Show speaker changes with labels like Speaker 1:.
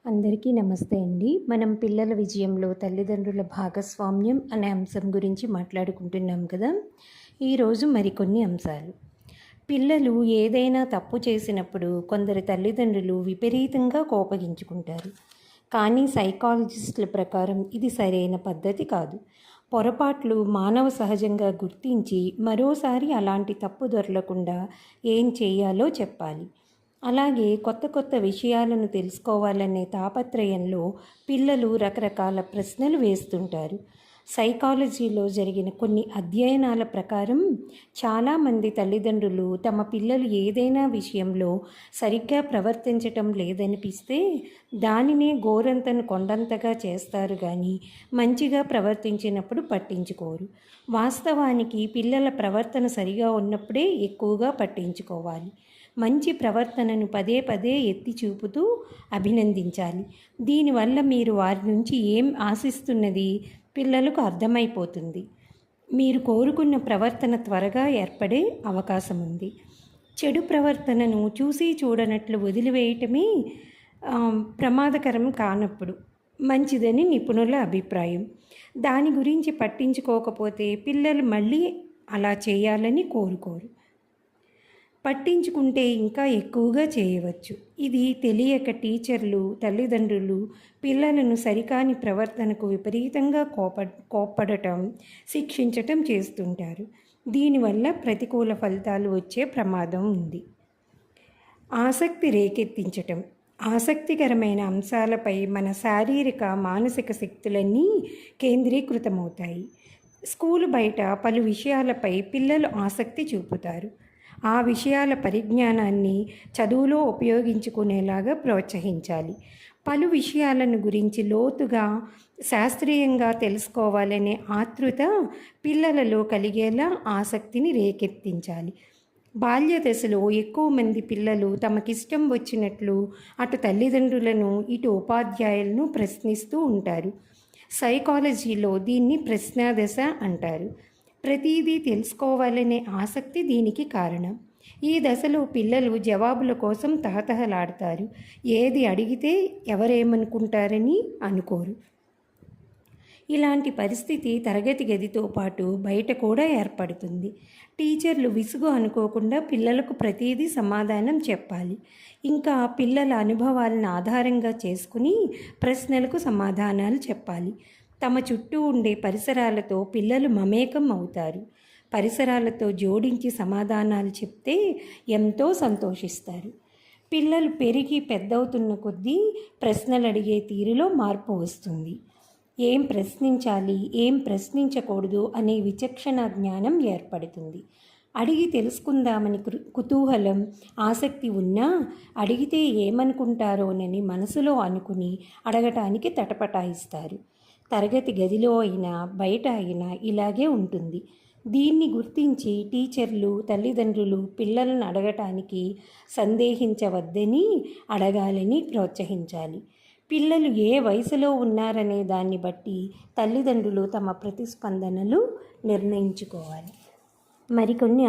Speaker 1: అందరికీ నమస్తే అండి. మనం పిల్లల విజయంలో తల్లిదండ్రుల భాగస్వామ్యం అనే అంశం గురించి మాట్లాడుకుంటున్నాం కదా. ఈరోజు మరికొన్ని అంశాలు. పిల్లలు ఏదైనా తప్పు చేసినప్పుడు కొందరు తల్లిదండ్రులు విపరీతంగా కోపగించుకుంటారు. కానీ సైకాలజిస్టుల ప్రకారం ఇది సరైన పద్ధతి కాదు. పొరపాట్లు మానవ సహజంగా గుర్తించి మరోసారి అలాంటి తప్పు దొరలకుండా ఏం చేయాలో చెప్పాలి. అలాగే కొత్త కొత్త విషయాలను తెలుసుకోవాలనే తాపత్రయంలో పిల్లలు రకరకాల ప్రశ్నలు వేస్తుంటారు. సైకాలజీలో జరిగిన కొన్ని అధ్యయనాల ప్రకారం చాలామంది తల్లిదండ్రులు తమ పిల్లలు ఏదైనా విషయంలో సరిగ్గా ప్రవర్తించటం లేదనిపిస్తే దానినే గోరంతను కొండంతగా చేస్తారు కానీ మంచిగా ప్రవర్తించినప్పుడు పట్టించుకోరు. వాస్తవానికి పిల్లల ప్రవర్తన సరిగా ఉన్నప్పుడే ఎక్కువగా పట్టించుకోవాలి. మంచి ప్రవర్తనను పదే పదే ఎత్తి చూపుతూ అభినందించాలి. దీనివల్ల మీరు వారి నుంచి ఏం ఆశిస్తున్నది పిల్లలకు అర్థమైపోతుంది. మీరు కోరుకున్న ప్రవర్తన త్వరగా ఏర్పడే అవకాశం ఉంది. చెడు ప్రవర్తనను చూసి చూడనట్లు వదిలివేయటమే ప్రమాదకరం కానప్పుడు మంచిదని నిపుణుల అభిప్రాయం. దాని గురించి పట్టించుకోకపోతే పిల్లలు మళ్ళీ అలా చేయాలని కోరుకోరు. పట్టించుకుంటే ఇంకా ఎక్కువగా చేయవచ్చు. ఇది తెలియక టీచర్లు, తల్లిదండ్రులు పిల్లలను సరికాని ప్రవర్తనకు విపరీతంగా కోప్పడటం, శిక్షించటం చేస్తుంటారు. దీనివల్ల ప్రతికూల ఫలితాలు వచ్చే ప్రమాదం ఉంది. ఆసక్తి రేకెత్తించటం. ఆసక్తికరమైన అంశాలపై మన శారీరక, మానసిక శక్తులన్నీ కేంద్రీకృతమవుతాయి. స్కూలు బయట పలు విషయాలపై పిల్లలు ఆసక్తి చూపుతారు. ఆ విషయాల పరిజ్ఞానాన్ని చదువులో ఉపయోగించుకునేలాగా ప్రోత్సహించాలి. పలు విషయాలను గురించి లోతుగా, శాస్త్రీయంగా తెలుసుకోవాలనే ఆతృత పిల్లలలో కలిగేలా ఆసక్తిని రేకెత్తించాలి. బాల్య దశలో ఎక్కువ మంది పిల్లలు తమకిష్టం వచ్చినట్లు అటు తల్లిదండ్రులను, ఇటు ఉపాధ్యాయులను ప్రశ్నిస్తూ ఉంటారు. సైకాలజీలో దీన్ని ప్రశ్నాదశ అంటారు. ప్రతిదీ తెలుసుకోవాలనే ఆసక్తి దీనికి కారణం. ఈ దశలో పిల్లలు జవాబుల కోసం తహతహలాడతారు. ఏది అడిగితే ఎవరేమనుకుంటారని అనుకోరు. ఇలాంటి పరిస్థితి తరగతి గదితో పాటు బయట కూడా ఏర్పడుతుంది. టీచర్లు విసుగు అనుకోకుండా పిల్లలకు ప్రతిదీ సమాధానం చెప్పాలి. ఇంకా పిల్లల అనుభవాలను ఆధారంగా చేసుకుని ప్రశ్నలకు సమాధానాలు చెప్పాలి. తమ చుట్టూ ఉండే పరిసరాలతో పిల్లలు మమేకం అవుతారు. పరిసరాలతో జోడించి సమాధానాలు చెప్తే ఎంతో సంతోషిస్తారు. పిల్లలు పెరిగి పెద్దవుతున్న కొద్దీ ప్రశ్నలు అడిగే తీరులో మార్పు వస్తుంది. ఏం ప్రశ్నించాలి, ఏం ప్రశ్నించకూడదు అనే విచక్షణ జ్ఞానం ఏర్పడుతుంది. అడిగి తెలుసుకుందామని కుతూహలం, ఆసక్తి ఉన్నా అడిగితే ఏమనుకుంటారోనని మనసులో అనుకుని అడగటానికి తటపటాయిస్తారు. తరగతి గదిలో అయినా బయట అయినా ఇలాగే ఉంటుంది. దీన్ని గుర్తించి టీచర్లు, తల్లిదండ్రులు పిల్లలను అడగటానికి సందేహించవద్దని, అడగాలని ప్రోత్సహించాలి. పిల్లలు ఏ వయసులో ఉన్నారనే దాన్ని బట్టి తల్లిదండ్రులు తమ ప్రతిస్పందనలు నిర్ణయించుకోవాలి. మరికొన్ని